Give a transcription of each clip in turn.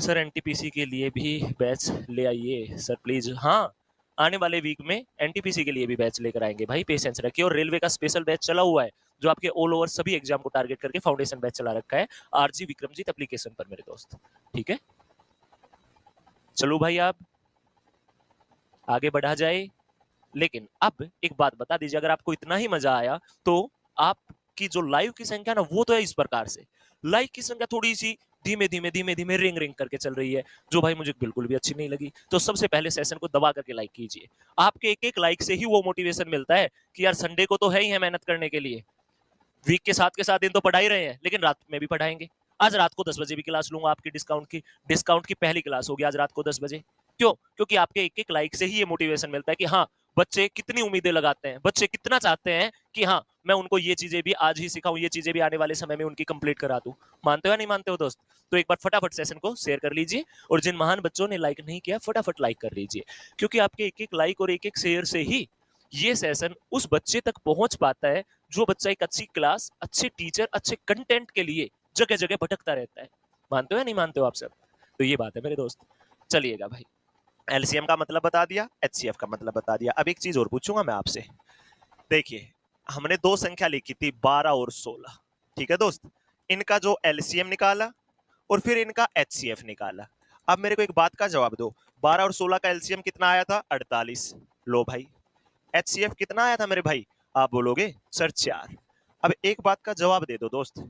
Sir NTPC के लिए भी बैच ले आइए सर प्लीज। हाँ, आने वाले वीक में एनटीपीसी के लिए भी बैच लेकर आएंगे भाई, पेशेंस रखिए। और रेलवे का स्पेशल बैच चला हुआ है जो आपके ऑल ओवर सभी एग्जाम को टारगेट करके फाउंडेशन बैच चला रखा है आरजी विक्रमजीत एप्लीकेशन पर मेरे दोस्त। ठीक है, चलो भाई आप आगे बढ़ा जाए। लेकिन अब एक बात बता दीजिए, अगर आपको इतना ही मजा आया तो आपकी जो लाइव की संख्या ना वो तो है इस प्रकार से, लाइव की संख्या थोड़ी सी धीमे धीमे धीमे धीमे रिंग रिंग करके चल रही है, जो भाई मुझे बिल्कुल भी अच्छी नहीं लगी। तो सबसे पहले सेशन को दबा करके लाइक कीजिए। आपके एक एक लाइक से ही वो मोटिवेशन मिलता है कि यार संडे को तो है ही है मेहनत करने के लिए, वीक के साथ दिन तो पढ़ा ही रहे हैं, लेकिन रात में भी पढ़ाएंगे। आज रात को 10 बजे भी क्लास लूंगा आपकी डिस्काउंट की पहली क्लास होगी आज रात को 10 बजे। क्यों? क्योंकि आपके एक एक लाइक से ही ये मोटिवेशन मिलता है कि हाँ, बच्चे कितनी उम्मीदें लगाते हैं, बच्चे कितना चाहते हैं कि हाँ मैं उनको ये चीजें भी आज ही सिखाऊं, ये चीजें भी आने वाले समय में उनकी कंप्लीट करा दूं। मानते हो या नहीं मानते हो दोस्त? तो एक बार फटाफट सेशन को शेयर कर लीजिए, और जिन महान बच्चों ने लाइक नहीं किया फटाफट लाइक कर लीजिए, क्योंकि आपके एक एक लाइक और एक एक शेयर से ही ये सेशन उस बच्चे तक पहुंच पाता है जो बच्चा एक अच्छी क्लास, अच्छे टीचर, अच्छे कंटेंट के लिए जगह जगह भटकता रहता है। मानते हो या नहीं मानते हो आप सब? तो ये बात है मेरे दोस्त। चलिएगा भाई, एलसीएम का मतलब बता दिया, एचसीएफ का मतलब बता दिया। अब एक चीज और पूछूंगा मैं आपसे। देखिए, हमने दो संख्या लिखी थी 12 और 16, ठीक है दोस्त। इनका जो एलसीएम निकाला और फिर इनका एचसीएफ निकाला। अब मेरे को एक बात का जवाब दो, 12 और 16 का एलसीएम कितना आया था? 48। लो भाई, एचसीएफ कितना आया था मेरे भाई? आप बोलोगे सर 4। अब एक बात का जवाब दे दो दोस्त,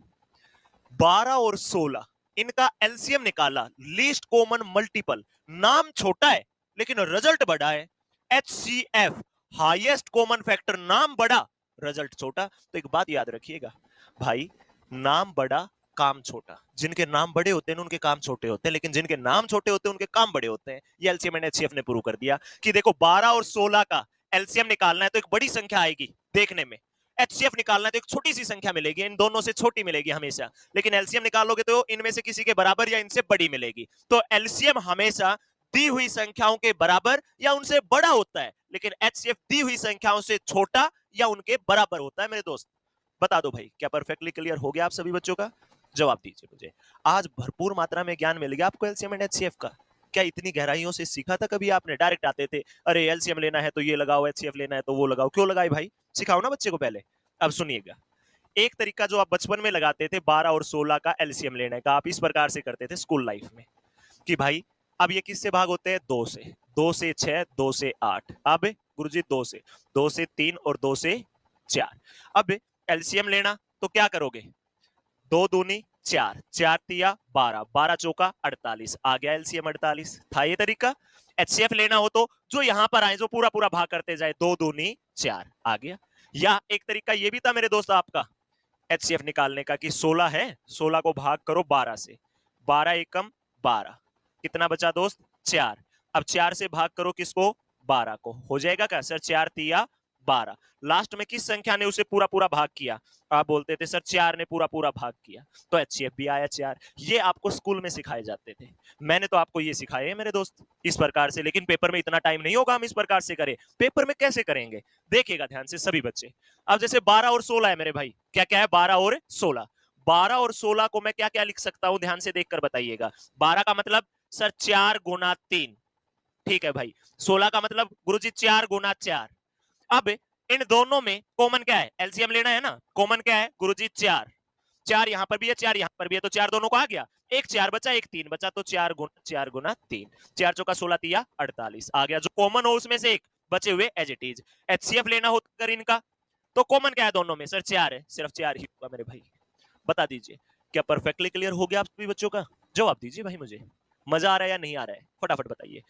12 और 16 इनका एलसीएम निकाला, लीस्ट कॉमन मल्टीपल, नाम छोटा है लेकिन रिजल्ट बड़ा है। एचसीएफ हाईएस्ट कॉमन फैक्टर, नाम बड़ा रिजल्ट छोटा। तो एक बात याद रखिएगा भाई, नाम बड़ा काम छोटा। जिनके नाम बड़े होते हैं उनके काम छोटे होते हैं, लेकिन जिनके नाम छोटे होते हैं उनके काम बड़े होते हैं। ये एलसीएम एंड एचसीएफ ने प्रूव कर दिया कि देखो 12 और 16 का एलसीएम निकालना है तो एक बड़ी संख्या आएगी देखने में, एचसीएफ निकालना है तो एक छोटी सी संख्या मिलेगी, इन दोनों से छोटी मिलेगी हमेशा। लेकिन एलसीएम निकालोगे तो इनमें से किसी के बराबर या इनसे बड़ी मिलेगी। तो एलसीएम हमेशा दी हुई संख्याओं के बराबर या उनसे बड़ा होता है, लेकिन एचसीएफ दी हुई संख्याओं से छोटा या उनके बराबर होता है मेरे दोस्त। बता दो भाई, क्या परफेक्टली क्लियर हो गया आप सभी बच्चों का? जवाब दीजिए मुझे। आज भरपूर मात्रा में ज्ञान मिल गया आपको एलसीएम एंड एचसीएफ का। क्या इतनी गहराइयों से सीखा था कभी आपने? डायरेक्ट आते थे, अरे एलसीएम लेना है तो ये लगाओ, एचसीएफ लेना है तो वो लगाओ। क्यों लगाए भाई? सिखाओ ना बच्चे को पहले। अब सुनिएगा, एक तरीका जो आप बचपन में लगाते थे 12 और 16 का एलसीएम लेने का, आप इस प्रकार से करते थे स्कूल लाइफ में कि भाई अब ये किससे भाग होते हैं? 2 से, 2 से 6, 2 से 8। अब गुरुजी 2 से 3 और 2 से 4। अब एलसीएम लेना तो क्या करोगे? 2 दूनी 4, 4 तिया 12, 12 चौका 48, आ गया एलसीएम 48। था ये तरीका। एचसीएफ लेना हो तो जो यहां पर आए जो पूरा पूरा भाग करते जाए, 2 दूनी 4, आ गया। या एक तरीका ये भी था मेरे दोस्त आपका एचसीएफ निकालने का कि 16 है, 16 को भाग करो 12 से, 12 एकम 12, कितना बचा दोस्त? 4। अब 4 से भाग करो किसको? 12 को। हो जाएगा क्या सर? 4 तिया 12। लास्ट में किस संख्या ने उसे पूरा पूरा भाग किया? आप बोलते थे सर 4 ने पूरा पूरा भाग किया, तो एचसीएफ भी आया 4। ये आपको स्कूल में सिखाए जाते थे, मैंने तो आपको ये सिखाए हैं मेरे दोस्त इस प्रकार से। लेकिन पेपर में इतना टाइम नहीं होगा हम इस प्रकार से करें। पेपर में कैसे करेंगे? देखिएगा ध्यान से सभी बच्चे। अब जैसे 12 और 16 है मेरे भाई, क्या क्या है? 12 और 16। 12 और 16 को मैं क्या क्या लिख सकता हूं? ध्यान से देखकर बताइएगा। 12 का मतलब सर 4 गुना 3, ठीक है भाई। 16 का मतलब गुरुजी 4 गुना 4। अब इन दोनों में कॉमन क्या है? एलसीएम लेना है ना। कॉमन क्या है गुरुजी? 4। 4 यहां पर भी है, 4 यहां पर भी है, तो 4 दोनों को आ गया। एक 4 बचा, एक 3 बचा, तो 4 गुना 3, 4 चौका 16 तिया 48, आ गया। जो कॉमन हो उसमें से एक बचे हुए एज इट इज। एचसीएफ लेना हो कर इनका तो कॉमन क्या है दोनों में? सर 4 है, सिर्फ 4 ही होगा मेरे भाई। बता दीजिए, क्या परफेक्टली क्लियर हो गया आप सभी बच्चों का? जवाब दीजिए भाई मुझे, मजा आ रहा है या नहीं आ रहा है? फटाफट बताइए।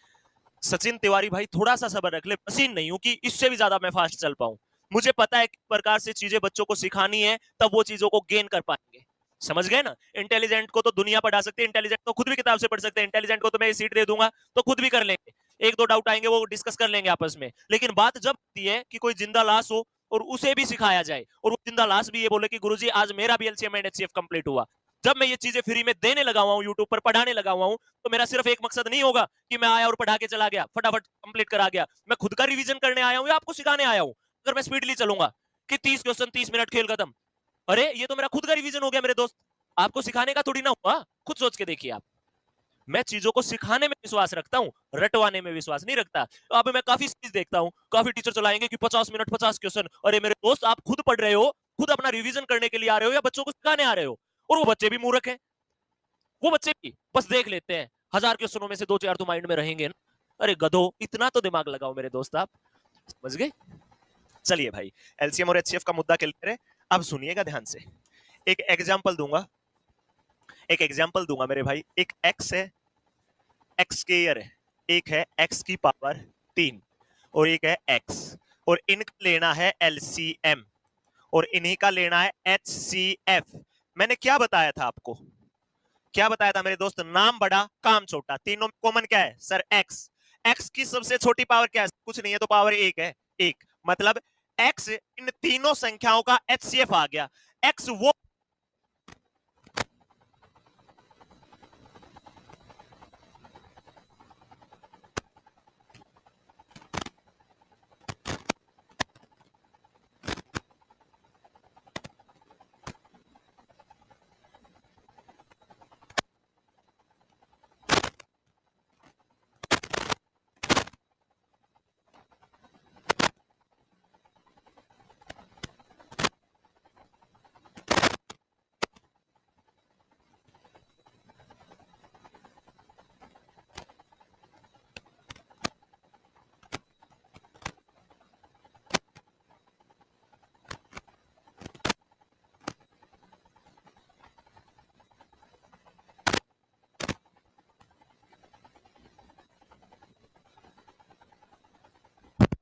सचिन तिवारी भाई थोड़ा सा सबर रख ले, मशीन नहीं हूं कि इससे भी ज्यादा मैं फास्ट चल पाऊं। मुझे पता है किस प्रकार से चीजें बच्चों को सिखानी है, तब वो चीजों को गेन कर पाएंगे। समझ गए ना? इंटेलिजेंट को तो दुनिया पढ़ा सकती है, इंटेलिजेंट तो खुद भी किताब से पढ़ सकते हैं। इंटेलिजेंट को तो मैं सीट दे दूंगा तो खुद भी कर लेंगे, एक दो डाउट आएंगे वो डिस्कस कर लेंगे आपस में। लेकिन बात जब आती है कि कोई जिंदा लाश हो और उसे भी सिखाया जाए, और वो जिंदा लाश भी ये बोले कि गुरुजी आज मेरा भी एलसीएम एंड एचसीएफ कंप्लीट हुआ, जब मैं ये चीजें फ्री में देने लगा हुआ हूं, यूट्यूब पर पढ़ाने लगा हुआ हूं, तो मेरा सिर्फ एक मकसद नहीं होगा कि मैं आया और पढ़ा के चला गया, फटाफट कंप्लीट करा गया। मैं खुद का रिवीजन करने आया हूं या आपको सिखाने आया हूं? अगर मैं स्पीडली चलूंगा कि 30 क्वेश्चन 30 मिनट खेल खत्म, अरे ये तो मेरा खुद का रिवीजन हो गया मेरे दोस्त, आपको सिखाने का थोड़ी ना हुआ। खुद सोच के देखिए आप। मैं चीजों को सिखाने में विश्वास रखता हूँ, रटवाने में विश्वास नहीं रखता। तो अब मैं काफी चीज देखता हूँ, काफी टीचर चलाएंगे कि 50 मिनट 50 क्वेश्चन। अरे मेरे दोस्त, आप खुद पढ़ रहे हो, खुद अपना रिवीजन करने के लिए आ रहे हो या बच्चों को सिखाने आ रहे हो? और वो बच्चे भी मूर्ख हैं, वो बच्चे भी बस देख लेते हैं, 1000 क्वेश्चनों में से 2-4 तो माइंड में रहेंगे ना। अरे गधो, इतना तो दिमाग लगाओ मेरे दोस्त, आप समझ गए? चलिए भाई, एलसीएम और एचसीएफ का मुद्दा क्लियर है। अब सुनिएगा ध्यान से, एक एग्जांपल दूंगा, एक एग्जांपल दूंगा मेरे भाई। एक एक्स है, एक्स स्क्वायर है, एक है एक्स की पावर 3 और एक है एक्स, और इनका लेना है एलसीएम और इन्हीं का लेना है एचसीएफ। मैंने क्या बताया था आपको, क्या बताया था मेरे दोस्त? नाम बड़ा काम छोटा। तीनों में कॉमन क्या है सर? एक्स। एक्स की सबसे छोटी पावर क्या है? कुछ नहीं है, तो पावर एक है, एक। मतलब एक्स इन तीनों संख्याओं का एचसीएफ आ गया। एक्स वो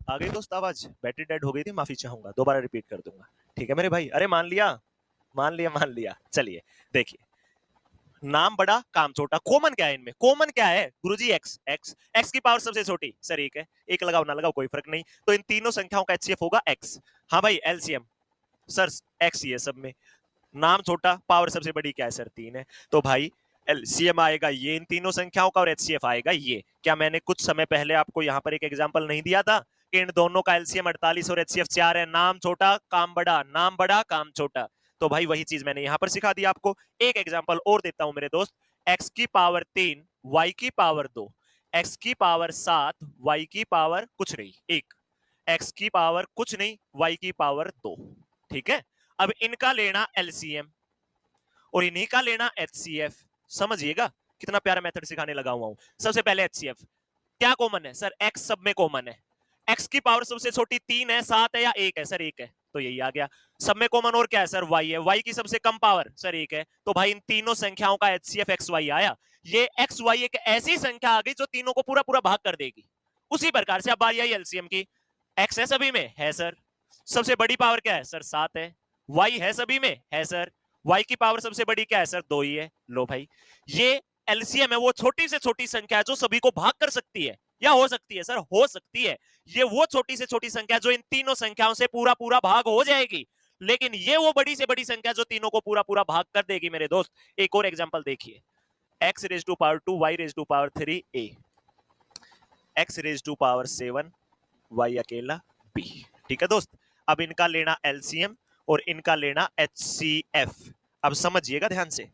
आ गई दोस्त आवाज? बैटरी डेड हो गई थी, माफी चाहूंगा, दोबारा रिपीट कर दूंगा। ठीक है मेरे भाई? अरे मान लिया, मान लिया, मान लिया। चलिए देखिए, नाम बड़ा काम छोटा, कॉमन क्या है इनमें? कॉमन क्या है गुरुजी? एक्स। एक्स, एक्स की पावर सबसे छोटी सर एक है, एक लगाओ ना लगाओ कोई फर्क नहीं। तो इन तीनों संख्याओं का एचसीएफ होगा एक्स। हाँ भाई, एलसीएम सर एक्स ही है सब में, नाम छोटा, पावर सबसे बड़ी क्या है सर? 3 है। तो भाई एलसीएम आएगा ये इन तीनों संख्याओं का और एचसीएफ आएगा ये। क्या मैंने कुछ समय पहले आपको यहाँ पर एक एग्जांपल नहीं दिया था कि इन दोनों का एलसीएम 48 और एचसीएफ 4 है? नाम छोटा काम बड़ा, नाम बड़ा काम छोटा। तो भाई वही चीज मैंने यहाँ पर सिखा दी आपको। एक एग्जाम्पल और देता हूं मेरे दोस्त। एक्स की पावर 3, वाई की पावर 2, एक्स की पावर 7, वाई की पावर कुछ नहीं 1, एक्स की पावर कुछ नहीं, वाई की पावर 2। ठीक है, अब इनका लेना एलसीएम और इन्हीं का लेना एचसीएफ। समझिएगा कितना प्यारा मेथड सिखाने लगा हुआ हूं। सबसे पहले एचसीएफ क्या कॉमन है सर? एक्स सब में कॉमन है। एक्स की पावर सबसे छोटी 3 है, 7 है या 1 है सर? 1 है, तो यही आ गया। सब में कॉमन और क्या है सर? वाई है। वाई की सबसे कम पावर सर 1 है, तो भाई इन तीनों संख्याओं का एचसीएफ एक्स वाई आया। ये एक्स वाई एक ऐसी संख्या आ गई जो तीनों को पूरा पूरा भाग कर देगी। उसी प्रकार से अब बारी आई एलसीएम की। एक्स है सभी में? है सर। सबसे बड़ी पावर क्या है सर? 7 है। वाई है सभी में? है सर। वाई की पावर सबसे बड़ी क्या है सर? 2 ही है। लो भाई, ये एलसीएम है, वो छोटी से छोटी संख्या है जो सभी को भाग कर सकती है, या हो सकती है सर? हो सकती है। ये वो छोटी से छोटी संख्या जो इन तीनों संख्याओं से पूरा पूरा भाग हो जाएगी, लेकिन ये वो बड़ी से बड़ी संख्या जो तीनों को पूरा पूरा भाग कर देगी मेरे दोस्त। एक और एग्जांपल देखिए, x raise to power 2, y raise to power 3 a, x raise to power 7, y अकेला b। ठीक है दोस्त, अब इनका लेना एलसीएम और इनका लेना एचसीएफ। अब समझिएगा ध्यान से,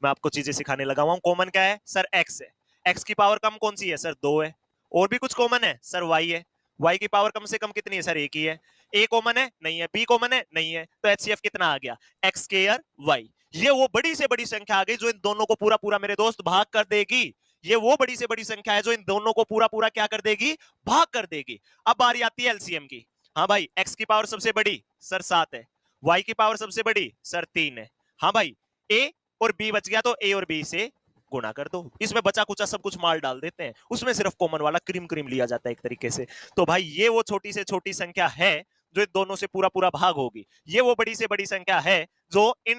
मैं आपको चीजें सिखाने लगा हुआ हूं। कॉमन क्या है सर? एक्स है। एक्स की पावर कम कौन सी है सर? 2 है। और भी कुछ कॉमन है सर? वाई है। वाई की पावर कम से कम कितनी है सर? 1 ही है। ए कॉमन है? नहीं है। बी कॉमन है? नहीं है। तो एचसीएफ कितना आ गया? X square y. ये वो बड़ी से बड़ी संख्या आ गई जो इन दोनों को पूरा पूरा मेरे दोस्त भाग कर देगी। ये वो बड़ी से बड़ी संख्या है जो इन दोनों को पूरा पूरा क्या कर देगी? भाग कर देगी। अब बारी आती है एलसीएम की। हाँ भाई, एक्स की पावर सबसे बड़ी सर 7 है, वाई की पावर सबसे बड़ी सर 3 है। हाँ भाई, ए और बी बच गया, तो ए और बी से गुणा कर दो। इसमें बचा कुचा सब कुछ माल डाल देते हैं, उसमें सिर्फ कॉमन वाला क्रीम क्रीम लिया जाता है एक तरीके से। तो भाई ये वो छोटी से छोटी संख्या है जो इन दोनों से पूरा पूरा भाग होगी। ये वो बड़ी से बड़ी संख्या है जो इन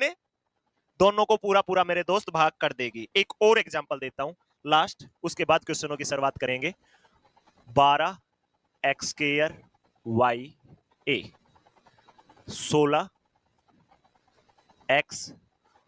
दोनों को पूरा पूरा मेरे दोस्त भाग कर देगी। एक और एग्जांपल देता हूं लास्ट, उसके बाद क्वेश्चनों की शुरुआत करेंगे। 12 x square y A, 16 x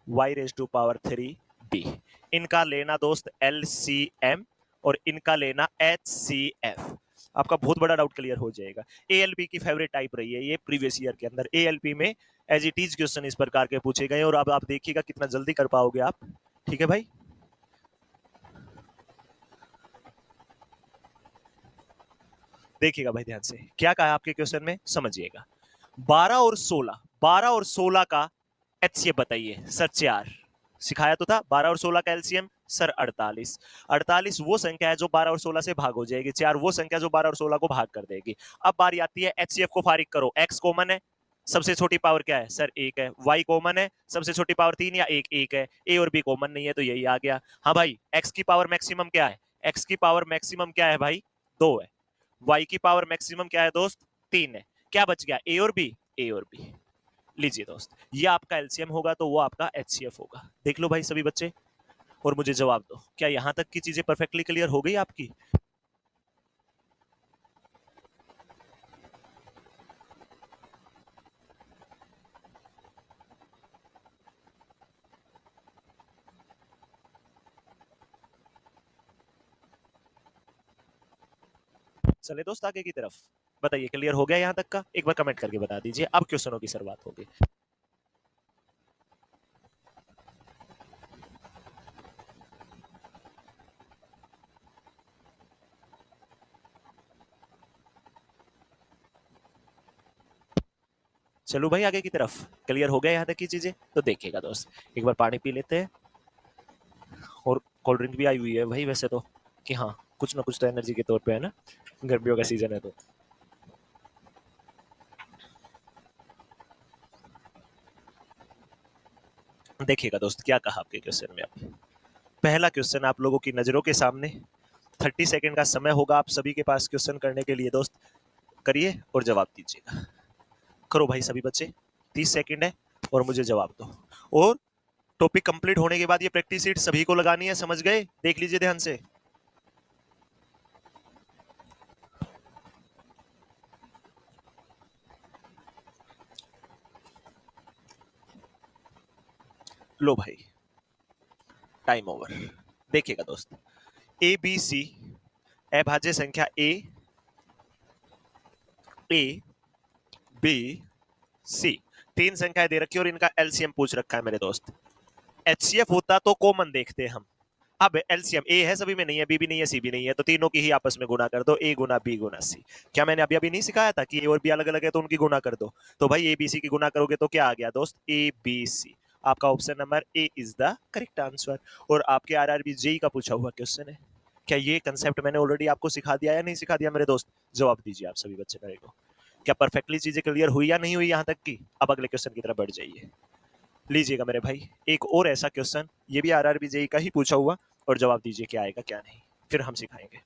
y raise to power 3 B. इनका लेना दोस्त एलसीएम और इनका लेना एचसीएफ। आपका बहुत बड़ा डाउट क्लियर हो जाएगा। एएलपी की फेवरेट टाइप रही है ये प्रीवियस ईयर के अंदर। एएलपी में एज इट इज क्वेश्चन इस प्रकार के पूछे गए और अब आप देखिएगा कितना जल्दी कर पाओगे आप। ठीक है भाई, देखिएगा भाई ध्यान से, क्या कहा आपके क्वेश्चन में, समझिएगा। 12 और 16 का एचसीएफ बताइए सर। 4 सिखाया तो था। 12 और 16 का एलसीएम सर 48। 48 वो संख्या है जो 12 और 16 से भाग हो जाएगी, 4 वो संख्या जो 12 और 16 को भाग कर देगी। अब बारी आती है एचसीएफ को फारिग करो। एक्स कॉमन है, सबसे छोटी पावर क्या है सर 1 है। वाई कॉमन है, सबसे छोटी पावर 3 या 1 1 है। ए और बी कॉमन नहीं है तो यही आ गया। हाँ भाई, एक्स की पावर मैक्सिमम क्या है, एक्स की पावर मैक्सिमम क्या है भाई 2 है। वाई की पावर मैक्सिमम क्या है दोस्त 3 है। क्या बच गया ए और बी, ए और बी। लीजिए दोस्त, ये आपका एलसीएम होगा तो वो आपका एचसीएफ होगा। देख लो भाई सभी बच्चे और मुझे जवाब दो, क्या यहां तक की चीजें परफेक्टली क्लियर हो गई आपकी? चले दोस्त आगे की तरफ, बताइए क्लियर हो गया यहां तक का? एक बार कमेंट करके बता दीजिए। अब क्वेश्चनों की शुरुआत होगी। चलो भाई आगे की तरफ, क्लियर हो गया यहाँ तक की चीजें? तो देखिएगा दोस्त, एक बार पानी पी लेते हैं। और कोल्ड ड्रिंक भी आई हुई है भाई वैसे तो, कि हाँ कुछ ना कुछ तो एनर्जी के तौर पे है ना, गर्मियों का सीजन है तो। देखिएगा दोस्त, क्या कहा आपके क्वेश्चन में। अब पहला क्वेश्चन आप लोगों की नजरों के सामने, 30 सेकेंड का समय होगा आप सभी के पास क्वेश्चन करने के लिए दोस्त। करिए और जवाब दीजिएगा। करो भाई सभी बच्चे, 30 सेकेंड है और मुझे जवाब दो। और टॉपिक कंप्लीट होने के बाद ये प्रैक्टिस शीट सभी को लगानी है, समझ गए? देख लीजिए ध्यान से। लो भाई, टाइम ओवर। देखिएगा दोस्त, ए बी सी अभाज्य संख्या ए, ए बी सी, 3 संख्याएं दे रखी और इनका एलसीएम पूछ रखा है मेरे दोस्त। एचसीएफ होता तो कॉमन देखते हैं हम। अब एलसीएम ए है सभी में, नहीं है, बी भी नहीं है, सी भी नहीं है, तो तीनों की ही आपस में गुना कर दो, ए गुना बी गुना सी। क्या मैंने अभी अभी नहीं सिखाया था कि ए और बी अलग अलग है तो उनकी गुना कर दो? तो भाई ए बी सी की गुना करोगे तो क्या आ गया दोस्त, ए बी सी। आपका option number A is the correct answer. और आपके आरआरबी जेई का पूछा हुआ क्वेश्चन है। क्या ये कंसेप्ट मैंने ऑलरेडी आपको सिखा दिया या नहीं सिखा दिया मेरे दोस्त? जवाब दीजिए आप सभी बच्चे मेरे को। क्या परफेक्टली चीजें क्लियर हुई या नहीं हुई यहाँ तक की? अब अगले क्वेश्चन की तरफ बढ़ जाइए। लीजिएगा मेरे भाई, एक और ऐसा क्वेश्चन, ये भी आरआरबी जेई का ही पूछा हुआ, और जवाब दीजिए क्या आएगा क्या नहीं, फिर हम सिखाएंगे।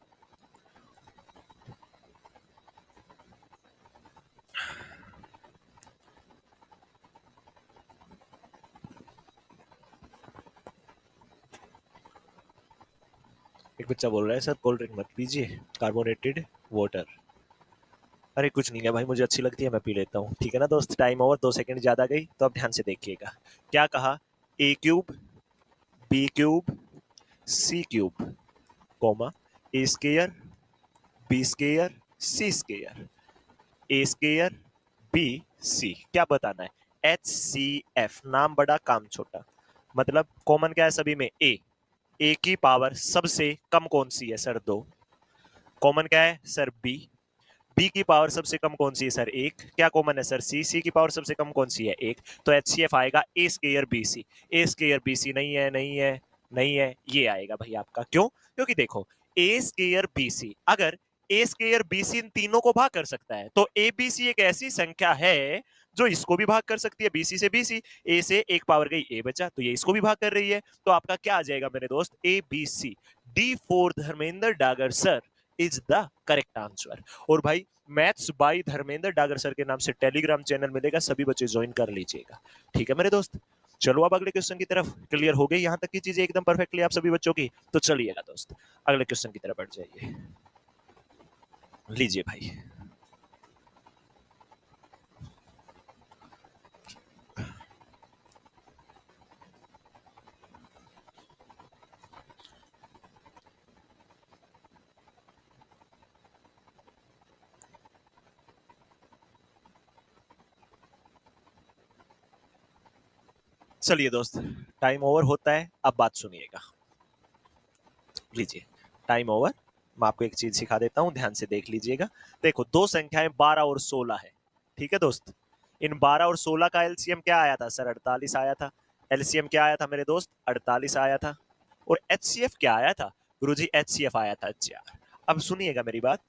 एक बच्चा बोल रहा है सर कोल्ड ड्रिंक मत पीजिए, कार्बोनेटेड वाटर। अरे कुछ नहीं है भाई, मुझे अच्छी लगती है मैं पी लेता हूँ। ठीक है ना दोस्त, टाइम ओवर, 2 सेकंड ज्यादा गई तो अब ध्यान से देखिएगा। क्या कहा, ए cube B cube C cube comma ए स्केयर बी स्केयर सी स्केयर, ए स्केयर बी सी। क्या बताना है? एच सी एफ, नाम बड़ा काम छोटा। मतलब कॉमन क्या है सभी में, ए की पावर सबसे कम कौन सी है सर 2। कॉमन क्या है सर बी, बी की पावर सबसे कम कौन सी है सर 1। क्या कॉमन है सर सी, सी की पावर सबसे कम कौन सी है 1। तो एच सी एफ आएगा ए स्केयर बी सी। ए स्केयर बी सी नहीं है, नहीं है, नहीं है, ये आएगा भाई आपका। क्यों? क्योंकि देखो, ए स्केयर बी सी, अगर ए स्केयर बी सी इन तीनों को भाग कर सकता है तो ए बी सी एक ऐसी संख्या है जो इसको भी भाग कर सकती है, बीसी से बीसी। ए से एक पावर गई ए बचा तो ये इसको भी भाग कर रही है। तो आपका क्या आ जाएगा मेरे दोस्त, A B C. D for Dharmendra Dagar sir is the correct answer. और भाई maths by Dharmendra Dagar sir के नाम से टेलीग्राम चैनल मिलेगा, सभी बच्चे ज्वाइन कर लीजिएगा। ठीक है मेरे दोस्त, चलो अब अगले क्वेश्चन की तरफ। क्लियर हो गई यहाँ तक की चीजें एकदम परफेक्टली आप सभी बच्चों की? तो चलिएगा दोस्त, अगले क्वेश्चन की तरफ बढ़ जाइए। लीजिए भाई, चलिए दोस्त, टाइम ओवर होता है, अब बात सुनिएगा। लीजिए, टाइम ओवर मैं आपको एक चीज सिखा देता हूं, ध्यान से देख लीजिएगा। देखो दो संख्याएं 12 और 16 है, ठीक है दोस्त। इन 12 और 16 का एलसीएम क्या आया था सर? 48 आया था। एलसीएम क्या आया था मेरे दोस्त? 48 आया था। और एचसीएफ क्या आया था गुरुजी? एचसीएफ आया था 4। अब सुनिएगा मेरी बात,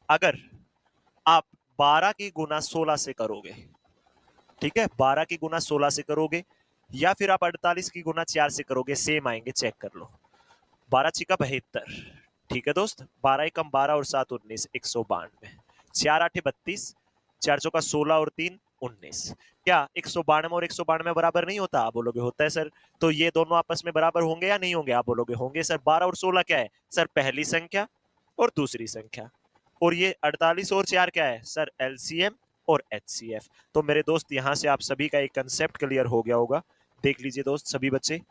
अगर आप 12 की गुना 16 से करोगे, ठीक है, 12 की गुना 16 से करोगे, या फिर आप 48 की गुना 4 से करोगे, सेम आएंगे, चेक कर लो। 12 छिका 72, ठीक है दोस्त। 12 एकम 12 और 7 19, 192। 4 8 32, 4 चौका 16 और 3 19। क्या 192 और 192 बराबर नहीं होता? आप बोलोगे होता है सर। तो ये दोनों आपस में बराबर होंगे या नहीं होंगे? आप बोलोगे होंगे सर। 12 और 16 क्या है सर? पहली संख्या और दूसरी संख्या। और ये 48 और 4 क्या है सर? एलसीएम और एचसीएफ। तो मेरे दोस्त यहां से आप सभी का एक कंसेप्ट क्लियर हो गया होगा। देख लीजिए दोस्त सभी बच्चे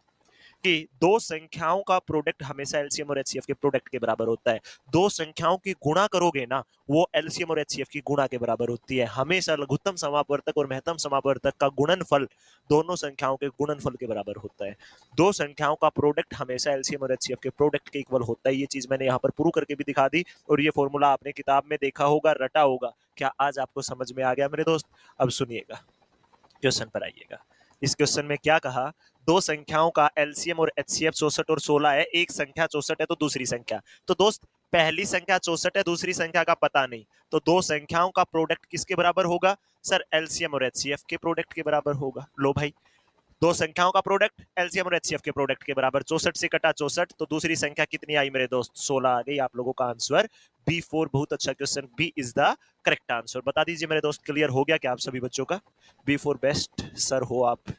कि दो संख्याओं का प्रोडक्ट हमेशा एलसीएम और एचसीएफ के प्रोडक्ट के बराबर होता है। दो संख्याओं की गुणा करोगे ना, वो एलसीएम और एचसीएफ की गुणा के बराबर होती है। हमेशा लघुत्तम समापवर्तक और महत्तम समापवर्तक का गुणनफल दोनों संख्याओं के गुणनफल के बराबर होता है। दो संख्याओं का प्रोडक्ट हमेशा एलसीएम और एचसीएफ के प्रोडक्ट के इक्वल होता है। ये चीज मैंने यहाँ पर प्रूव करके भी दिखा दी, और ये फॉर्मूला आपने किताब में देखा होगा, रटा होगा। क्या आज आपको समझ में आ गया मेरे दोस्त? अब सुनिएगा, क्वेश्चन पर आइएगा। इस क्वेश्चन में क्या कहा? दो संख्याओं का एलसीएम और एचसीएफ 64 और 16 है। एक संख्या 64 है तो दूसरी संख्या, तो दोस्त पहली संख्या 64 है, दूसरी संख्या का पता नहीं, तो दो संख्याओं का प्रोडक्ट किसके बराबर होगा सर? एलसीएम और एचसीएफ के प्रोडक्ट के बराबर होगा। लो भाई, दो संख्याओं का प्रोडक्ट एलसीएम और एचसीएफ के प्रोडक्ट के बराबर। 64 से कटा 64, तो दूसरी संख्या कितनी आई मेरे दोस्त? 16 आ गई। आप लोगों का आंसर B4। बहुत अच्छा question, B is the correct answer. बता दीजिए मेरे दोस्त, क्लियर हो गया क्या आप सभी बच्चों का? B4 बेस्ट सर हो आप।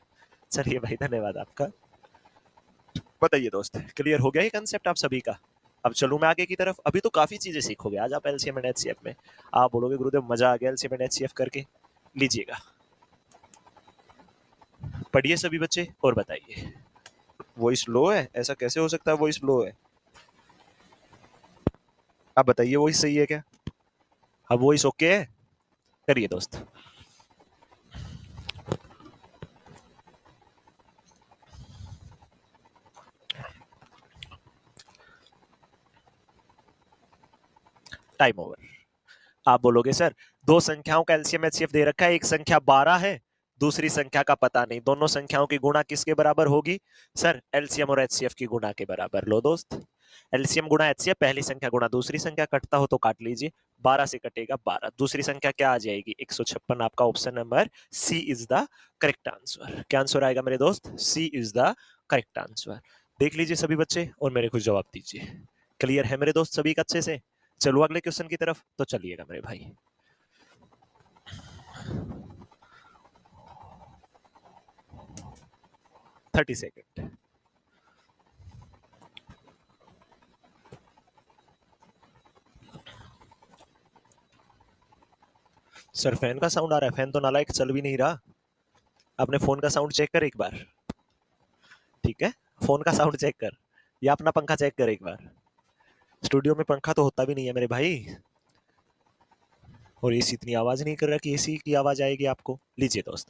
चलिए भाई, धन्यवाद आपका। बताइए दोस्त, क्लियर हो गया ये कंसेप्ट आप सभी का? अब चलूं मैं आगे की तरफ। अभी तो काफी चीजें सीखोगे आज आप एलसीएम एंड एचसीएफ में। आप बोलोगे गुरुदेव मजा आ गया एलसीएम एंड एचसीएफ करके। लीजिएगा, पढ़िए सभी बच्चे और बताइए। वॉइस लो है? ऐसा कैसे हो सकता है वॉइस लो है? आप बताइए वॉइस सही है क्या? अब वॉइस ओके है? करिए दोस्त। Time over. आप बोलोगे सर दो संख्याओं का एलसीएम एचसीएफ दे रखा है, एक संख्या 12 है, दूसरी संख्या का पता नहीं, दोनों संख्याओं की गुणा किसके बराबर होगी सर? एलसीएम और एचसीएफ की गुणा के बराबर। लो दोस्त, एलसीएम गुणा एचसीएफ, पहली संख्या गुणा दूसरी संख्या, कटता हो तो काट लीजिए। 12 से कटेगा 12, दूसरी संख्या क्या आ जाएगी? 156। आपका option number C is the correct answer. क्या आंसर आएगा मेरे दोस्त? C is the correct answer. देख लीजिए सभी बच्चे और मेरे को जवाब दीजिए। क्लियर है मेरे दोस्त सभी का अच्छे से? चलो अगले क्वेश्चन की तरफ, तो चलिएगा मेरे भाई। Thirty second. सर फैन का साउंड आ रहा है? फैन तो नालायक चल भी नहीं रहा। अपने फोन का साउंड चेक कर एक बार, ठीक है? फोन का साउंड चेक कर, या अपना पंखा चेक कर एक बार। स्टूडियो में पंखा तो होता भी नहीं है मेरे भाई, और एसी इतनी आवाज नहीं कर रहा कि एसी की आवाज आएगी आपको। लीजिए दोस्त,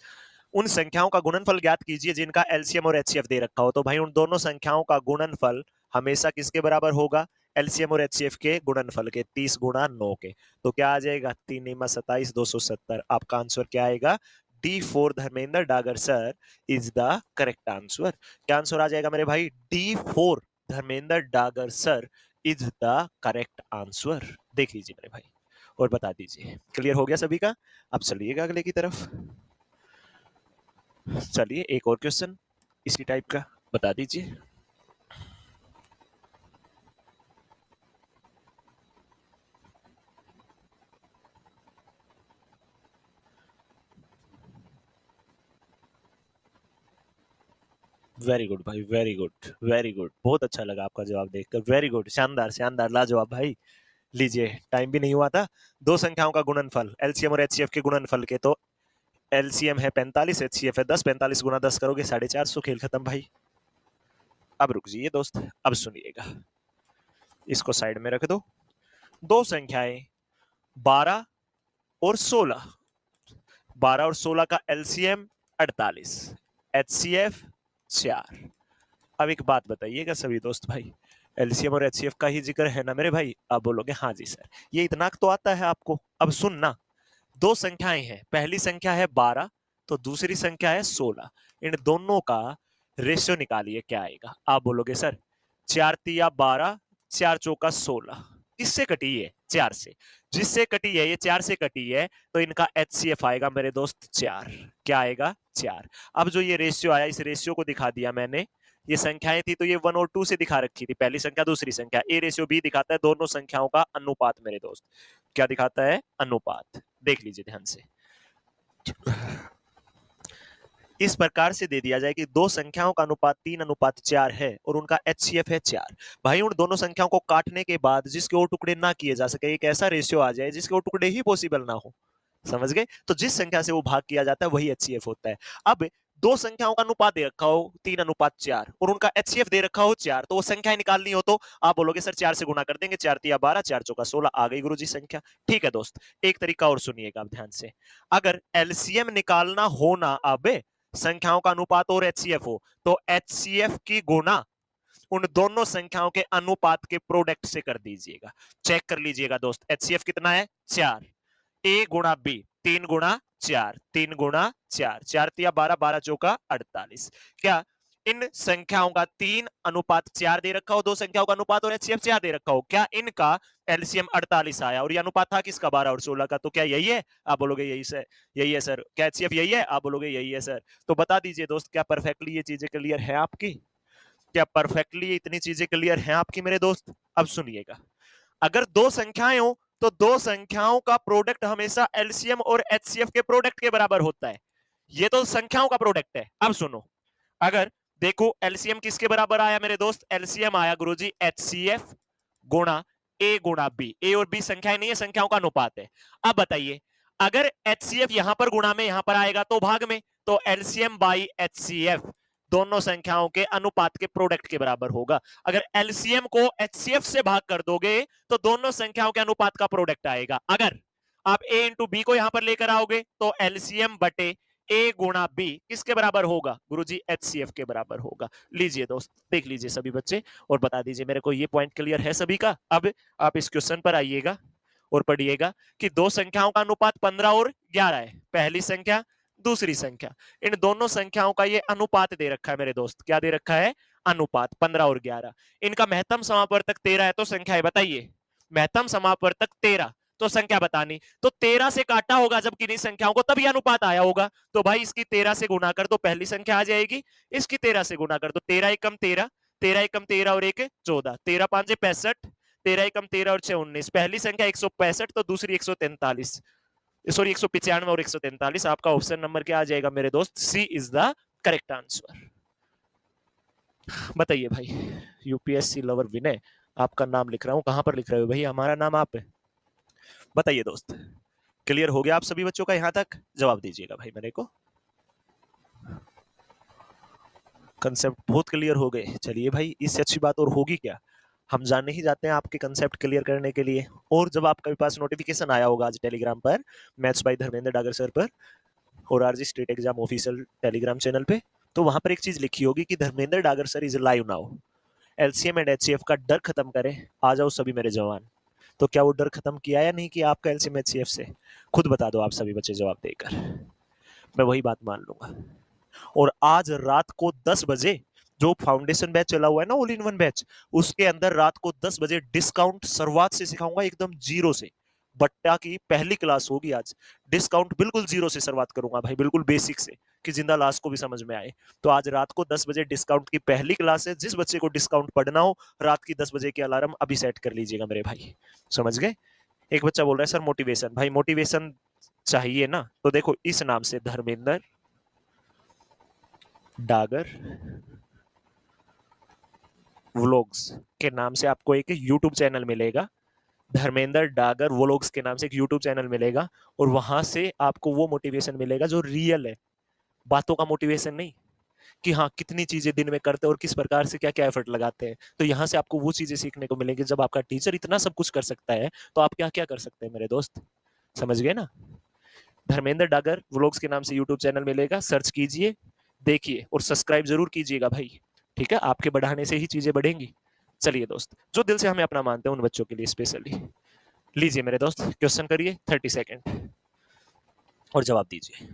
उन संख्याओं का गुणनफल ज्ञात कीजिए जिनका एलसीएम और एचसीएफ दे रखा हो। तो भाई उन दोनों संख्याओं का गुणनफल हमेशा किसके बराबर होगा? एलसीएम और एचसीएफ के गुणनफल के। 30 गुणा 9 के। तो क्या आ जाएगा? 3 × 27 270। आपका आंसर क्या आएगा? D4 Dharmendra Dagar sir is the correct answer. क्या आंसर आ जाएगा मेरे भाई? D4 Dharmendra Dagar sir is the correct answer. देख लीजिए मेरे भाई और बता दीजिए। क्लियर हो गया सभी का? अब चलिएगा अगले की तरफ। चलिए एक और क्वेश्चन इसी टाइप का, बता दीजिए। वेरी गुड भाई, वेरी गुड, वेरी गुड। बहुत अच्छा लगा आपका जवाब देखकर। वेरी गुड, शानदार शानदार, लाजवाब भाई। लीजिए, टाइम भी नहीं हुआ था। दो संख्याओं का गुणनफल एलसीएम और एचसीएफ के गुणनफल के। तो एलसीएम है 45, एचसीएफ है 10। 45 गुना 10 करोगे 450। खेल खत्म भाई। अब रुक जाइए दोस्त, अब सुनिएगा, इसको साइड में रख दो। दो संख्याएं 12 और 16, 12 और 16 का एलसीएम 48, एचसीएफ 4। अब एक बात बताइएगा सभी दोस्त भाई, एलसीएम और एचसीएफ का ही जिक्र है ना मेरे भाई? आप बोलोगे हाँ जी सर, ये इतना तो आता है आपको। अब सुनना, दो संख्याएं हैं, पहली संख्या है 12 तो दूसरी संख्या है 16। इन दोनों का रेशियो निकालिए, क्या आएगा? आप बोलोगे सर 4 तिया 12, 4 चौका 16। किससे कटी है? 4 से। जिससे कटी है, ये 4 से कटी है, तो इनका एचसीएफ आएगा मेरे दोस्त 4। क्या आएगा? 4। अब जो ये रेशियो आया, इस रेशियो को दिखा दिया मैंने। ये संख्याएं थी तो ये 1 और 2 से दिखा रखी थी, पहली संख्या दूसरी संख्या। ए रेशियो बी दिखाता है दोनों संख्याओं का अनुपात मेरे दोस्त। क्या दिखाता है? अनुपात। देख लीजिए ध्यान से। इस प्रकार से दे दिया जाए कि दो संख्याओं का अनुपात 3:4 है और उनका एचसीएफ है 4। भाई उन दोनों संख्याओं को काटने के बाद जिसके और टुकड़े ना किए जा सके, एक ऐसा रेशियो आ जाए जिसके और टुकड़े ही पॉसिबल ना हो। समझ गए? तो जिस संख्या से वो भाग किया जाता है वही एचसीएफ होता है। अब दो संख्याओं का अनुपात दे रखा हो 3:4 और उनका एचसीएफ दे रखा हो 4, तो वो संख्याएं निकालनी हो तो आप बोलोगे सर 4 से गुणा कर देंगे, 4 तिया 12, 4 चौका 16, आ गई गुरुजी संख्या। ठीक है दोस्त, एक तरीका और सुनिएगा आप ध्यान से। अगर एलसीएम निकालना हो ना, अब संख्याओं का अनुपात और एचसीएफ हो, तो एचसीएफ की गुणा उन दोनों संख्याओं के अनुपात के प्रोडक्ट से कर दीजिएगा। चेक कर लीजिएगा दोस्त, एचसीएफ कितना है? 4। ए गुणा बी 3 गुणा 4, 3 गुणा 4, 4 तिया 12, 12 चौका 48। क्या इन संख्याओं का 3:4 दे रखा हो, दो संख्याओं का अनुपात और एचसीएफ 4 दे रखा हो, क्या इनका एलसीएम 48 आया? और ये अनुपात था किसका? 12 और 16 का। तो क्या यही है? आप बोलोगे यही सर, यही है सर। क्या एचसीएफ यही है? आप बोलोगे यही है सर। तो बता दीजिए दोस्त, क्या परफेक्टली ये चीजें क्लियर है आपकी? क्या परफेक्टली इतनी चीजें क्लियर हैं आपकी मेरे दोस्त? अब सुनिएगा, अगर दो संख्याएं हो तो दो संख्याओं का प्रोडक्ट हमेशा एलसीएम और एचसीएफ के प्रोडक्ट के बराबर होता है। ये तो संख्याओं का प्रोडक्ट है। अब सुनो, अगर देखो एलसीएम किसके बराबर आया मेरे दोस्त? एलसीएम आया गुरुजी एचसीएफ गुणा ए गुणा बी। ए और बी संख्याएं नहीं है, संख्याओं का अनुपात है। अब बताइए, अगर एचसीएफ यहां पर गुणा में यहां पर आएगा तो भाग में, तो एलसीएम बाई एचसीएफ दोनों संख्याओं के अनुपात के प्रोडक्ट के बराबर होगा। अगर एलसीएम को एचसीएफ से भाग कर दोगे तो दोनों संख्याओं के अनुपात का प्रोडक्ट आएगा। अगर आप ए इंटू बी को यहां पर लेकर आओगे तो एलसीएम बटे ए गुणा बी किसके बराबर होगा? गुरुजी एचसीएफ के बराबर होगा। लीजिए दोस्त, देख लीजिए सभी बच्चे और बता दीजिए मेरे को, ये पॉइंट क्लियर है सभी का? अब आप इस क्वेश्चन पर आइएगा और पढ़िएगा कि दो संख्याओं का अनुपात 15 और 11 है, पहली संख्या दूसरी संख्या। इन दोनों संख्याओं का ये अनुपात दे रखा है मेरे दोस्त। क्या दे रखा है? अनुपात 15 और 11। इनका महत्तम समापवर्तक 13 है, तो संख्या है बताइए। महत्तम समापवर्तक 13, तो संख्या बतानी। तो 13 से काटा होगा जब किन्हीं संख्याओं को, तब ये अनुपात आया होगा। तो भाई इसकी 13 से गुणा कर दो, पहली संख्या आ जाएगी। इसकी 13 से गुणा कर दो, 13 एकम 13, 13 एकम 13 और 1 14, 13 5 65, 13 एकम 13 और 6 19। पहली संख्या 165 तो दूसरी 143, सॉरी 195 और 143। आपका ऑप्शन नंबर क्या आ जाएगा मेरे दोस्त? C is the correct answer. बताइए भाई, यूपीएससी लवर विनय, आपका नाम लिख रहा हूं, कहां पर लिख रहे हो भाई? हमारा नाम आप है। बताइए दोस्त, क्लियर हो गया आप सभी बच्चों का यहां तक? जवाब दीजिएगा भाई मेरे को। कंसेप्ट बहुत क्लियर हो गए। चलिए भाई, इससे अच्छी बात और होगी क्या? हम जानने ही जाते हैं आपके कंसेप्ट क्लियर करने के लिए। और जब आपके पास नोटिफिकेशन आया होगा आज टेलीग्राम पर, maths by Dharmendra Dagar sir पर और RG state exam official Telegram channel पे, तो वहां पर एक चीज लिखी होगी कि Dharmendra Dagar sir is live now. LCM and HCF का डर खत्म करें, आ जाओ सभी मेरे जवान। तो क्या वो डर खत्म किया या नहीं किया आपका एलसीएम एचसीएफ से? खुद बता दो आप सभी बच्चे जवाब देकर, मैं वही बात मान लूंगा। और आज रात को 10 बजे जो फाउंडेशन बैच चला हुआ है ना, ऑल इन वन बैच, उसके अंदर रात को 10 बजे डिस्काउंट शुरुआत से सिखाऊंगा, एकदम जीरो से। बट्टा की पहली क्लास होगी आज। डिस्काउंट बिल्कुल जीरो से शुरुआत करूंगा भाई, बिल्कुल बेसिक से, कि जिंदा लास्ट को भी समझ में आए। तो आज रात को 10 बजे डिस्काउंट की पहली क्लास है। जिस बच्चे को डिस्काउंट पढ़ना हो, रात की 10 बजे की अलार्म अभी सेट कर लीजिएगा मेरे भाई। समझ गए? एक बच्चा बोल रहा है सर मोटिवेशन, भाई मोटिवेशन चाहिए ना, तो देखो इस नाम से धर्मेंद्र डागर व्लॉग्स के नाम से आपको एक यूट्यूब चैनल मिलेगा। धर्मेंद्र डागर व्लॉग्स के नाम से एक यूट्यूब चैनल मिलेगा और वहां से आपको वो मोटिवेशन मिलेगा जो रियल है, बातों का मोटिवेशन नहीं कि हाँ कितनी चीजें दिन में करते हैं और किस प्रकार से क्या क्या एफर्ट लगाते हैं। तो यहाँ से आपको वो चीजें सीखने को मिलेंगी। जब आपका टीचर इतना सब कुछ कर सकता है तो आप क्या क्या कर सकते हैं मेरे दोस्त? समझ गए ना? धर्मेंद्र डागर व्लॉग्स के नाम से यूट्यूब चैनल मिलेगा, सर्च कीजिए, देखिए और सब्सक्राइब जरूर कीजिएगा भाई। ठीक है, आपके बढ़ाने से ही चीजें बढ़ेंगी। चलिए दोस्त, जो दिल से हमें अपना मानते हैं उन बच्चों के लिए स्पेशली। लीजिए मेरे दोस्त, क्वेश्चन करिए, 30 सेकेंड और जवाब दीजिए।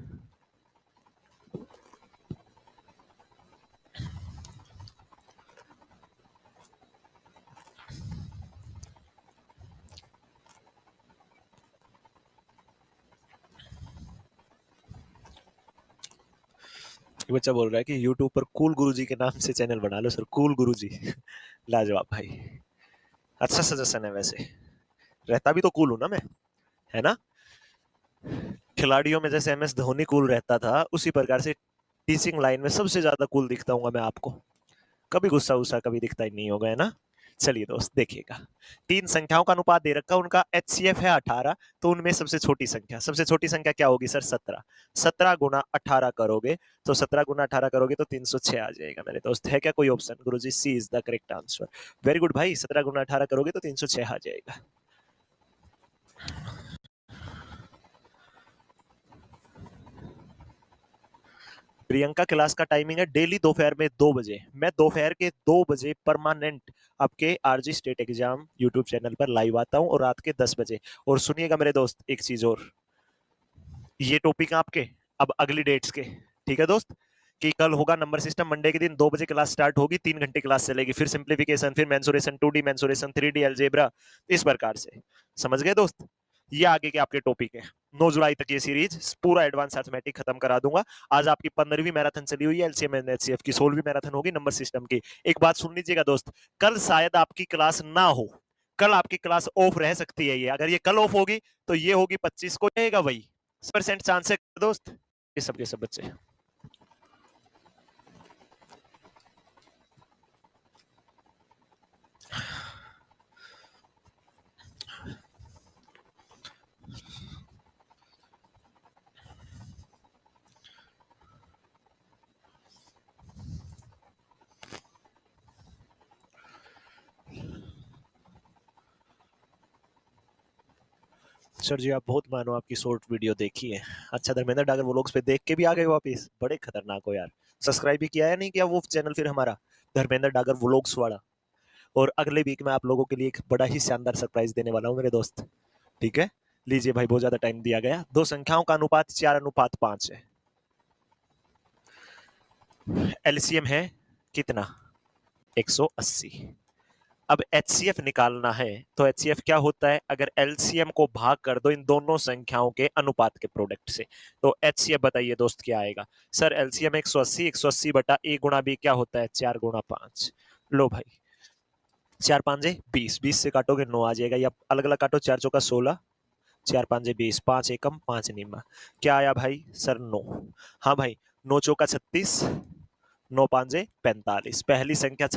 बच्चा बोल रहा है कि YouTube पर कूल गुरुजी के नाम से चैनल बना लो सर, कूल गुरुजी। लाजवाब भाई, अच्छा सजेशन है वैसे, रहता भी तो कूल हूं ना मैं, है ना। खिलाड़ियों में जैसे MS धोनी कूल रहता था, उसी प्रकार से टीचिंग लाइन में सबसे ज्यादा कूल दिखता हूँ मैं आपको। कभी गुस्सा उस्सा कभी दिखता ही नहीं होगा, है ना। चलिए दोस्त देखिएगा, तीन संख्याओं का अनुपात दे रखा, उनका HCF है 18, तो उनमें सबसे छोटी संख्या क्या होगी सर, 17। 17 गुना 18 करोगे तो 17 गुना 18 करोगे तो 306 आ जाएगा मेरे दोस्त। है क्या कोई ऑप्शन? गुरुजी C is the correct answer. Very good भाई, 17 गुना 18 करोगे तो 306 आ जाएगा। प्रियंका क्लास का टाइमिंग है डेली दोपहर में 2 बजे। मैं दोपहर के 2 बजे परमानेंट आपके RG state exam YouTube channel पर लाइव आता हूं, और रात के 10 बजे। और सुनिएगा मेरे दोस्त एक चीज और, ये टॉपिक आपके अब अगली डेट्स के, ठीक है दोस्त, कि कल होगा नंबर सिस्टम, मंडे के दिन 2 बजे क्लास स्टार्ट होगी, 3 घंटे क्लास चलेगी, फिर सिंप्लीफिकेशन, फिर mensuration, 2D mensuration, 3D algebra, इस प्रकार से। समझ गए दोस्त? ये आगे के आपके टॉपिक है। 9 जुलाई तक ये सीरीज पूरा एडवांस अरिथमेटिक खत्म करा दूंगा। आज आपकी 15वीं मैराथन चली हुई है, LCM एंड HCF की 16वीं मैराथन होगी नंबर सिस्टम की। एक बात सुन लीजिएगा दोस्त, कल शायद आपकी क्लास ना हो, कल आपकी क्लास ऑफ रह सकती है। ये अगर ये कल ऑफ होगी तो ये होगी 25 को, रहेगा वही 10% चांस है दोस्त। ये सब के सब बच्चे, सर जी आप बहुत मानो आपकी शॉर्ट वीडियो देखी है। अच्छा, धर्मेंद्र डागर व्लॉग्स पे देख के भी आ गए वापिस, बड़े खतरनाक हो यार। सब्सक्राइब भी किया है नहीं किया वो चैनल फिर हमारा, धर्मेंद्र डागर व्लॉग्स वाला। और अगले वीक में आप लोगों के लिए एक बड़ा ही शानदार सरप्राइज देने वाला हूँ मेरे दोस्त, ठीक है। लीजिए भाई, बहुत ज्यादा टाइम दिया गया। दो संख्याओं का अनुपात 4:5 है। LCM है कितना, 180। अब HCF निकालना है, तो HCF क्या होता है, अगर LCM को भाग कर दो इन दोनों संख्याओं के अनुपात के प्रोडक्ट से, तो HCF बताइए दोस्त क्या आएगा। सर LCM 180, 180 बटा A गुणा B क्या होता है, 4 गुणा 5। लो भाई, 4 5 20, 20 से काटोगे 9 आ जाएगा, या अलग अलग काटो, 4 चौका 16, 4 5 20, 5 एकम 5 निम्मा, क्या आया भाई सर 9। हाँ भाई, 9 चौका 36, 9 5 45, पहली संख्या